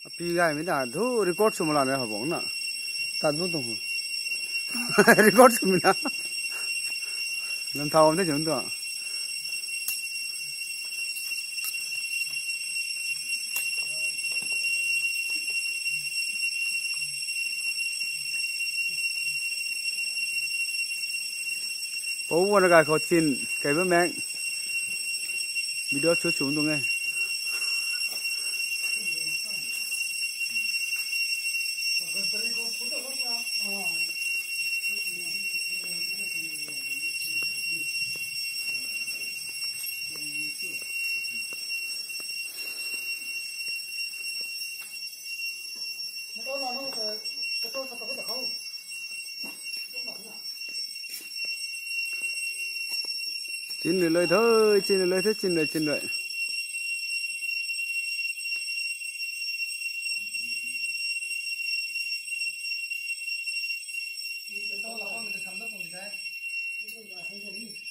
ปีกายไม่ได้ทุรีคอร์ดสมุนไพรเขาบอกนะตัดบุ้งตรงหัวรีคอร์ดสมุนไพรนั่นท้าวมันได้จังตัวเพราะว่านักการเขาชินไก่เบื้องแมงวิดีโอชุดสูงตรงไงชินเลยเถอะชินเลยเถอะชินเลย Kita tahu lah, kita sampai pun kita, itu dah hari ini.